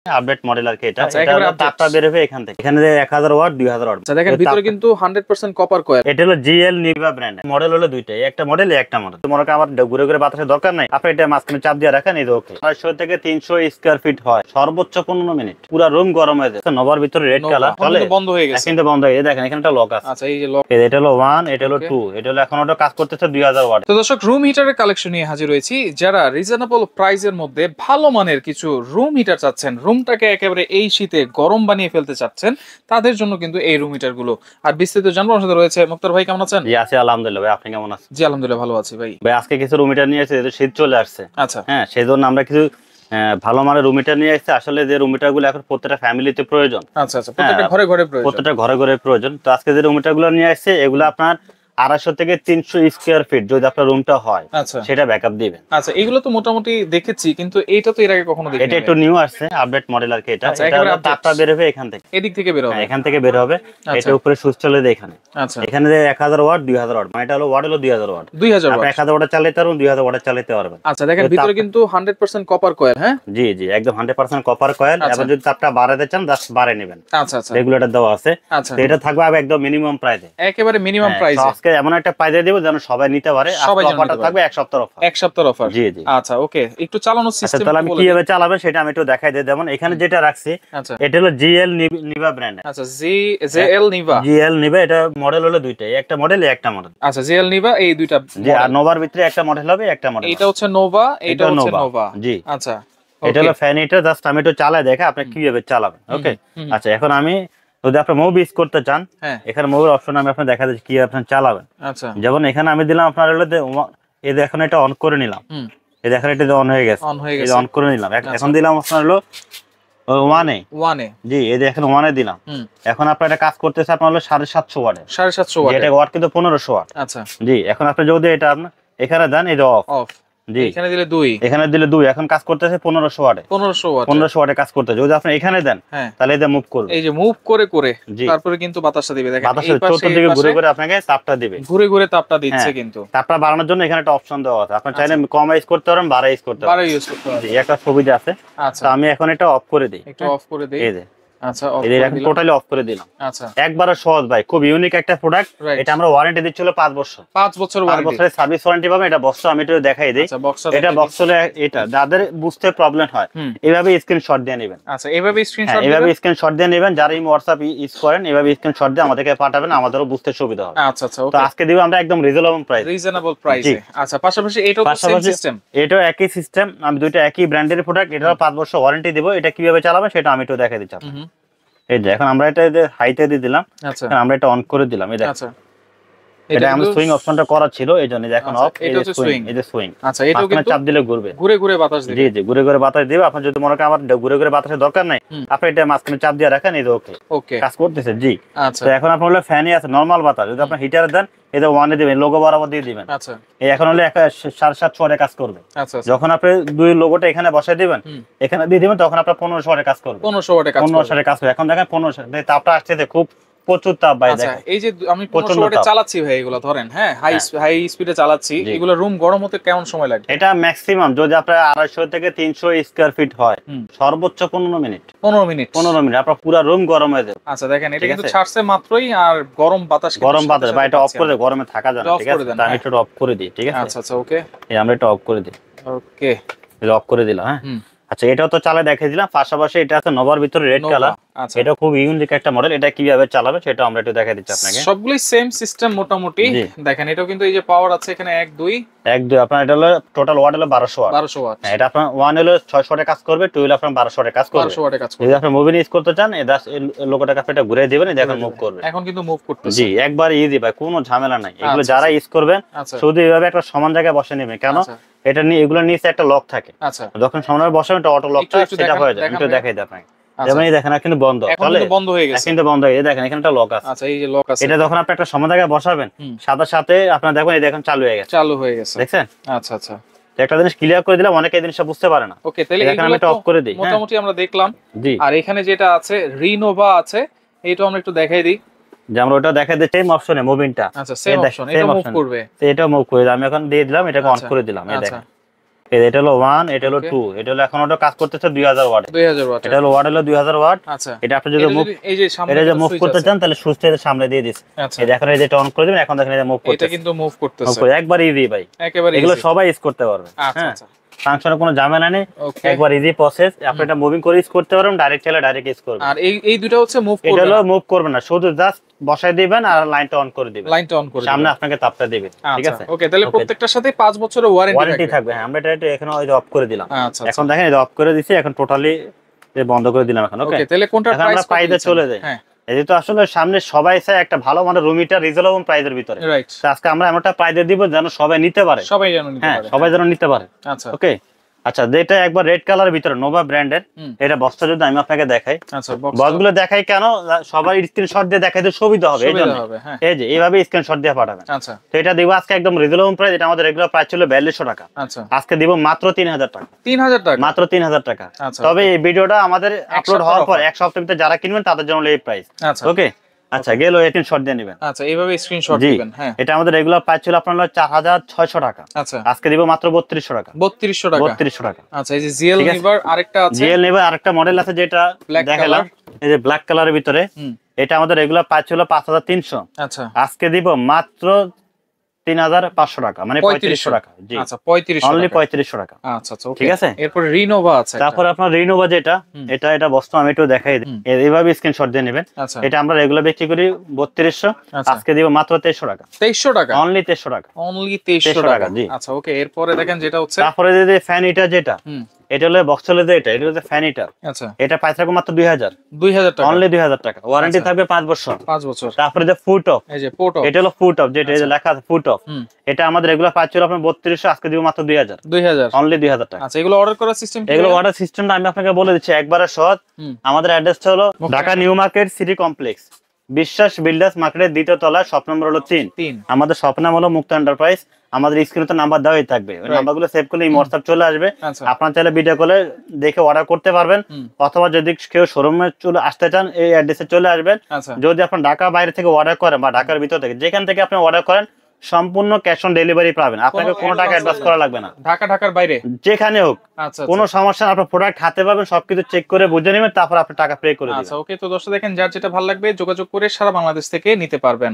Update model আর কি এটা। আচ্ছা, এটা একেবারে হলো তাপটা বের হবে এখান থেকে। এখানে 1000 ওয়াট 2000 ওয়াট। আচ্ছা দেখেন ভিতরে কিন্তু 100% কপার কয়েল। এটা হলো জিএল নিভা ব্র্যান্ড। মডেল হলো দুইটাই, একটা মডেল একটা মডেল। মনে করেন আমার ঘুরে ঘুরে বাতাসের দরকার নাই, আপনি এটা মাঝখানে চাপ দিয়ে রাখেন, এই ওকে। 250 থেকে 300 স্কয়ার ফিট হয়, সর্বোচ্চ 15 মিনিট। পুরো রুম গরম হয়ে যায়। নভার ভিতরে রেড কালার চলে, বন্ধ হয়ে গেছে, কিন্তু বন্ধ হয়ে গেছে। দেখেন এখানে একটা লক আছে। আচ্ছা এই যে লক, এটা হলো 1, এটা হলো 2, এটা হলো এখন ওটা কাজ করতেছে 2000 ওয়াট। তো দর্শক রুম হিটারের কালেকশন নিয়ে হাজির হয়েছি। যারা রিজনেবল প্রাইসের মধ্যে ভালো মানের কিছু রুম হিটার চাচ্ছেন, রুমটাকে একেবারে এই শীতে গরম বানিয়ে ফেলতে চাচ্ছেন, তাদের জন্য কিন্তু এই রুম হিটার গুলো। আর বিস্তারিত জানবো আমাদের সাথে রয়েছে মুক্তার ভাই। কেমন আছেন? জি আছি আলহামদুলিল্লাহ। ভাই আপনি কেমন আছেন? জি আলহামদুলিল্লাহ ভালো আছি ভাই। ভাই আজকে কিছু রুম হিটার নিয়ে এসেছি, যেহেতু শীত চলে আসছে। আচ্ছা হ্যাঁ, সেই জন্য আমরা কিছু ভালো মানের রুম হিটার নিয়ে এসেছি। আসলে যে রুম হিটার গুলো এখন প্রত্যেকটা ফ্যামিলিতে প্রয়োজন। আচ্ছা আচ্ছা, প্রত্যেকটা ঘরে ঘরে প্রয়োজন, প্রত্যেকটা ঘরে ঘরে প্রয়োজন। তো আজকে যে রুম হিটার গুলো নিয়ে আসছে, এগুলো আপনার 250 থেকে 300 স্কয়ার ফিট যদি আপনার রুমটা হয়, আচ্ছা সেটা ব্যাকআপ দিবেন। আচ্ছা, এগুলো তো মোটামুটি দেখেছি, কিন্তু এইটা তো এর আগে কখনো দেখিনি। এটা একটু নিউ আসছে, আপডেট মডেল আর কি এটা। আচ্ছা, এটা একেবারে হলো তাপটা বের হবে এখান থেকে, এদিক থেকে বের হবে, এখান থেকে বের হবে। এটা উপরে সুইচ চলে দেয় এখানে। আচ্ছা এখানে 1000 ওয়াট 2000 ওয়াট, মানে এটা হলো ওয়াট হলো 2000 ওয়াট। 2000 আপনি ওয়াট 1000 ওয়াট চালাতে পারবেন, 2000 ওয়াট চালাতে পারবেন। আচ্ছা দেখেন ভিতরে কিন্তু 100% কপার কয়েল। হ্যাঁ জি জি, একদম 100% কপার কয়েল। এবার যদি তাপটা বাড়াতে চান জাস্ট বাড়ায় নেবেন। আচ্ছা আচ্ছা, রেগুলেটর দেওয়া আছে। আচ্ছা তো এটা থাকবে একদম মিনিমাম প্রাইসে, একেবারে মিনিমাম প্রাইসে। আজকে এমন একটা প্রাইসে দেব যেন সবাই নিতে পারে। সবাই যেন অফারটা নিতে থাকবে এক সপ্তাহ অফার। এক সপ্তাহের অফার। জি জি। আচ্ছা ওকে, একটু চালানোর আচ্ছা সিস্টেম তাহলে আমি কিভাবে চালাবেন সেটা আমি একটু দেখাই দিই। যেমন এখানে যেটা রাখছি, আচ্ছা এটা হলো জিএল নিভা ব্র্যান্ড। আচ্ছা জেএল নিভা। জিএল নিভা, এটা মডেল হলো দুইটাই, একটা মডেল একটা মডেল। আচ্ছা জেএল নিভা এই দুইটা। জি, আর নোভার ভিতরে একটা মডেল হবে, একটা মডেল। এটা হচ্ছে নোভা, এটা হচ্ছে নোভা। জি আচ্ছা এটা হলো ফ্যান হিটার। জাস্ট আমি একটু চালাই দেখা আপনি কিভাবে চালাবেন। ওকে আচ্ছা, এখন আমি যদি আপনি মুভ ইউজ করতে চান, এখানে মুভের অপশন আমি আপনাকে দেখা দিচ্ছি কিভাবে আপনি চালাবেন। আচ্ছা যেমন এখানে আমি দিলাম আপনার হলো এই যে এখন এটা অন করে নিলাম, এই দেখেন এটা অন হয়ে গেছে, এই অন করে নিলাম। এখন দিলাম আপনার হলো ওয়ানে। জি এই যে এখন ওয়ানে দিলাম। এখন আপনার এটা কাজ করতেছে আপনার হলো 750 ওয়াটে। 750 ওয়াট, এটা ওয়াট কিন্তু 1500 ওয়াট। আচ্ছা জি এখন আপনি যদি এটা আপনার এখানে দেন, এটা অফ। জি এখানে দিলে 2, এখানে দিলে 2, এখন কাজ করতেছে 1500 ওয়াটে। 1500 ওয়াটে কাজ করতে। যদি আপনি এখানে দেন তাহলে এটা মুভ করবে, এই যে মুভ করে করে তারপরে কিন্তু বাতাসটা দিবে। দেখেন বাতাসের চতুর্দিকে ঘুরে ঘুরে আপনাকে তাপটা দিবে, ঘুরে ঘুরে তাপটা দিচ্ছে। কিন্তু তাপটা বাড়ানোর জন্য এখানে একটা অপশন দেওয়া আছে। আপনি চাইলে কম ইউজ করতে পারেন, বাড়া ইউজ করতে পারেন, ইউজ করতে পারেন। জি একটা সুবিধা আছে। আচ্ছা তো আমি এখন এটা অফ করে দিই, একটু অফ করে দেই। এই যে আচ্ছা অফ এটা এখন টোটালি অফ করে দিলাম। আচ্ছা একবারে সহজ ভাই, খুব ইউনিক একটা প্রোডাক্ট। এটা আমরা ওয়ারেন্টি দিচ্ছিল 5 বছর। 5 বছর ওয়ারেন্টি, 5 বছরের সার্ভিস ওয়ারেন্টি পাবেন। এটা বক্স আমি একটু দেখাই দেই। আচ্ছা বক্স, এটা বক্স হলে এটা যাদের বুঝতে প্রবলেম হয় এইভাবে স্ক্রিনশট দিয়ে নেবেন। আচ্ছা এইভাবে স্ক্রিনশট এইভাবে স্ক্রিনশট দিয়ে নেবেন। যারা এই WhatsApp ইউজ করেন এইভাবে স্ক্রিনশট দিয়ে আমাদেরকে পাঠাবেন, আমাদেরও বুঝতে সুবিধা হবে। আচ্ছা আচ্ছা ওকে। তো আজকে দিব আমরা একদম রিজনেবল প্রাইসে। আচ্ছা পাশাপাশি এটাও তো সেম সিস্টেম, এটাও একই সিস্টেম। আমি দুইটা একই ব্র্যান্ডের প্রোডাক্ট। এটাও 5 বছর ওয়ারেন্টি দেব। এটা কিভাবে চালাবেন সেটা আমি একটু দেখাই দিচ্ছি আপনাকে। এই যে এখন আমরা এটা হাইতে দিয়ে দিলাম, এখন আমরা এটা অন করে দিলাম। এই দেখেন আচ্ছা এটা আমরা সুইং অপশনটা করা ছিল, এইজন্য এখন অফ। এই যে সুইং, এই যে সুইং। আচ্ছা এটাও কিন্তু চাপ দিলে ঘুরবে, ঘুরে ঘুরে বাতাস দিবে। জি জি ঘুরে ঘুরে বাতাস দিবে। আপনি যদি মনে করেন আমার ঘুরে ঘুরে বাতাসের দরকার নাই, আপনি এটা মাঝখানে চাপ দিয়ে রাখেন, এই যে ওকে ওকে কাজ করতেছে। জি আচ্ছা তো এখন আপনার হলো ফ্যানই আছে, নরমাল বাতাস। যদি আপনি হিটারে দেন, এটা ওয়ানে দিবেন, লোগো বরাবর দিয়ে দিবেন। আচ্ছা এই এখন হলো 750 ওয়াটে কাজ করবে। আচ্ছা যখন আপনি দুই লোগোটা এখানে বসাই দিবেন, এখানে দিয়ে দিবেন, তখন আপনার 1500 ওয়াটে কাজ করবে। 1500 ওয়াটে কাজ করবে। 1500 ওয়াটে কাজ করবে। এখন দেখেন 1500 তাপটা আসছে, খুব প্রচুর তাপ ভাই। আচ্ছা দেখেন এই যে আমি 1500 ওয়াটে চালাচ্ছি ভাই, এগুলো ধরেন হ্যাঁ হাই স্পিডে চালাচ্ছি, এগুলো রুম গরম হতে কেমন সময় লাগে? এটা ম্যাক্সিমাম যদি আপনার 250 থেকে 300 স্কয়ার ফিট হয়, সর্বোচ্চ 15 মিনিট। 15 মিনিট আপনার পুরো রুম গরম হয়ে যাবে। আচ্ছা দেখেন এটা কিন্তু ছাড়ছে মাত্রই, আর গরম বাতাস ভাই এটা অফ করে দে, গরমে থাকা যায় না। ঠিক আছে আমি এটা অফ করে দিই। ঠিক আছে আচ্ছা আচ্ছা ওকে, এই আমরা এটা অফ করে দিই। ওকে এটা অফ করে দিলাম। হ্যাঁ আচ্ছা এটাও তো চালা দেখিয়ে দিলাম। পাশাপাশি এটা আছে নোভার ভিতরে রেড কালার। এটা খুব ইউনিক একটা মডেল। এটা কিভাবে চালাবে সেটা আমরা একটু দেখাই দিচ্ছি আপনাকে। সবগুলোই সেম সিস্টেম মোটামুটি। দেখেন এটাও কিন্তু এই যে পাওয়ার আছে এখানে 1 2 আপনার এটা হলো টোটাল ওয়াট হলো 1200 ওয়াট। 1200 ওয়াট। এটা আপনার 1 হলো 600 ওয়াটে কাজ করবে, 2 হলো আপনার 1200 ওয়াটে কাজ করবে। 1200 ওয়াটে কাজ করবে। যদি আপনি মুভি ইউজ করতে চান, এই লোগোটা কাছে এটা ঘুরে দিবেন, দেখেন মুভ করবে। এখন কিন্তু মুভ করতেছে। জি একবার ইজি ভাই, কোনো ঝামেলা নাই। এগুলো যারা ইউজ করবেন শুধু এইভাবে একটা সমান জায়গায় বসে নেবেন। কেন এটা নিয়ে এগুলো নিচে একটা লক থাকে। আচ্ছা যখন সমানভাবে বসাবেন এটা অটো লকটা সেটা হয়ে যায়। একটু দেখাই দিই আপনাকে। যেমন এই দেখেন কিন্তু বন্ধ, তাহলে বন্ধ হয়ে গেছে, কিন্তু বন্ধ হয়ে গেছে। দেখেন এখানে একটা লক আছে। আচ্ছা এই যে লক আছে, এটা যখন আপনি একটা সমান জায়গায় বসাবেন, সাথে সাথে আপনারা দেখুন এই দেখেন চালু হয়ে গেছে। দেখছেন? আচ্ছা আচ্ছা একটা জিনিস ক্লিয়ার করে দিলাম, অনেকে এই জিনিসটা বুঝতে পারে না। ওকে তাহলে এখানে আমি এটা অফ করে দিই। মোটামুটি আমরা দেখলাম। জি আর এখানে যেটা আছে রিনোভা আছে, এইটা আমরা একটু দেখাই দিই। যে আমরা ওটা দেখাই দিই, সেম অপশনে মুভিংটা। আচ্ছা সেম অপশন, এটা মুভ করবে। এটা মুভ করে আমি এখন দিয়ে দিলাম, এটাকে অন করে দিলাম। এই দেখেন এটা হলো 1, এটা হলো 2, এটা হলো এখন ওটা কাজ করতেছে 2000 ওয়াট। 2000 ওয়াট। এটা হলো ওয়াট হলো 2000 ওয়াট। আচ্ছা, এটা আপনি যদি মুভ, এই যে সামনে এটা যে মুভ করতে চান তাহলে সুইচটা সামনে দিয়ে দিস। আচ্ছা, এই দেখেন, এই যে অন করে দিবেন, এখন দেখেন এটা মুভ করতেছে। এটা কিন্তু মুভ করতেছে একবার ইজি ভাই, একেবারে এগুলো সবাই ইউজ করতে পারবে। আচ্ছা আচ্ছা, ফাংশনের কোনো ঝামেলা নেই, একবার ইজি প্রসেস। আপনি এটা মুভিং করে ইউজ করতে পারবেন, ডাইরেক্ট চাইলে ডাইরেক্ট ইউজ করবেন। আর এই দুটো হচ্ছে মুভ করবে, এটা হলো মুভ করবে না, শুধু জাস্ট বসায় দিবেন আর লাইনটা অন করে দিবেন, লাইনটা অন করে সামনে আপনাকে তাপটা দিবে। ঠিক আছে, ওকে। তাহলে প্রত্যেকটার সাথে 5 বছরের ওয়ারেন্টি থাকবে। হ্যাঁ, আমরা এটা এখানে ওই যে অফ করে দিলাম। আচ্ছা, এখন দেখেন এটা অফ করে দিছি, এখন টোটালি বন্ধ করে দিলাম এখন। ওকে, তাহলে কোনটা এখন আমরা প্রাইসে চলে যাই। হ্যাঁ, এই তো আসলে সামনে সবাই চায় একটা ভালো মানের রুম হিটার রিজনেবল প্রাইসের ভিতরে। রাইট, তো আজকে আমরা এমনটা প্রাইসে দিব যেন সবাই নিতে পারে, সবাই যেন নিতে পারে। হ্যাঁ, সবাই যেন নিতে পারে। আচ্ছা ওকে, আচ্ছা, যেটা একবার রেড কালারের ভিতরে নোভা ব্র্যান্ডের, এটা বক্সটা যদি আমি আপনাকে দেখাই, আচ্ছা, বক্সগুলো দেখাই কেন, সবার স্ক্রিনশট দিয়ে দেখাইতে সুবিধা হবে, এই জন্য এই যে এইভাবে স্ক্রিনশট দিয়ে পাঠাবেন। আচ্ছা, তো এটা দিব আজকে একদম রিজনেবল প্রাইস। এটা আমাদের রেগুলার প্রাইস ছিল 4200 টাকা। আচ্ছা, আজকে দিব মাত্র 3000 টাকা। 3000 টাকা, মাত্র 3000 টাকা। আচ্ছা, তবে এই ভিডিওটা আমাদের আপলোড হওয়ার পর এক সপ্তাহের ভিতরে যারা কিনবেন তাদের জন্য এই প্রাইস। আচ্ছা, ওকে, আচ্ছা, গেল স্ক্রিনশট দিয়ে নেবেন। আচ্ছা, এইভাবে স্ক্রিনশট দিবেন। হ্যাঁ, এটা আমাদের রেগুলার প্রাইস ছিল আপনার 4600 টাকা। আচ্ছা, আজকে দিব মাত্র 3200 টাকা। 3200 টাকা, 3200 টাকা। আচ্ছা, এই যে জিএল নিভার আরেকটা আছে, জিএল নিভার আরেকটা মডেল আছে যেটা দেখালাম, এই যে ব্ল্যাক কালারের ভিতরে। এটা আমাদের রেগুলার প্রাইস ছিল 5300। আচ্ছা, আজকে দিব মাত্র 3500 টাকা, মানে 3500 টাকা। জি, আচ্ছা, 3500 অনলি টাকা। 3500 টাকা। আচ্ছা আচ্ছা, ওকে। ঠিক আছে, এরপর রিনোভা আছে। তারপর আপনার রিনোভা যেটা, এটা বস্তু আমি একটু দেখাই দিই, এইভাবে স্ক্রিনশট দিয়ে নেবেন। আচ্ছা, এটা আমরা রেগুলার বিক্রি করি 3200, আজকে দিব মাত্র 2300 টাকা। 2300 টাকা, অনলি 2300 টাকা, অনলি 2300 টাকা। জি, আচ্ছা, ওকে। এরপরে দেখেন যেটা হচ্ছে, তারপরে যে ফ্যান হিটার যেটা, এটা হলো বক্স হলো যে এটা হলো ফ্যান হিটার। আচ্ছা, এটা প্রাইস থাকবে মাত্র 2000 টাকা, অনলি 2000 টাকা। ওয়ারেন্টি থাকবে 5 বছর। 5 বছর। তারপরে যে ফুট অফ, এই যে পোর্ট অফ, এটা হলো ফুট অফ, যেটা এই যে লেখা আছে ফুট অফ, এটা আমাদের রেগুলার প্রাইস ছিল আপনার 3200, আজকে দিব মাত্র 2000 অনলি 2000 টাকা। আচ্ছা, এগুলো অর্ডার করার সিস্টেম, এগুলো অর্ডার সিস্টেমটা আমি আপনাকে বলে দিচ্ছি একবারে সহজ। আমাদের অ্যাড্রেসটা হলো Dhaka new market city complex, বিশ্বাস বিল্ডার্স মার্কেটের 2য় তলায়, শপ নম্বর হলো 3। আমাদের শপ নাম হলো মুক্তা এন্টারপ্রাইজ। আমাদের স্ক্রিনে তো নাম্বার দেওয়াই থাকবে, ওই নাম্বারগুলো সেভ করলে এই হোয়াটসঅ্যাপ চলে আসবে। আপনারা চাইলে ভিডিও কলে দেখে অর্ডার করতে পারবেন, অথবা যদি কেউ শোরুমে চলে আসতে চান এই অ্যাড্রেসে চলে আসবেন। যদি আপনার ঢাকা বাইরে থেকে অর্ডার করেন বা ঢাকার ভিতর থেকে যেখান থেকে আপনি অর্ডার করেন, সম্পূর্ণ ক্যাশ অন ডেলিভারি পাবেন, আপনাকে কোনো টাকা অ্যাডভান্স করা লাগবে না। ঢাকার বাইরে যেখানে হোক, কোনো সমস্যা না, আপনার প্রোডাক্ট হাতে পাবেন, সবকিছু চেক করে বুঝে নেবেন, তারপর আপনি টাকা পে করে দিবেন। আচ্ছা, ওকে। তো দর্শক দেখেন, যার যেটা ভালো লাগবে যোগাযোগ করে সারা বাংলাদেশ থেকে নিতে পারবেন।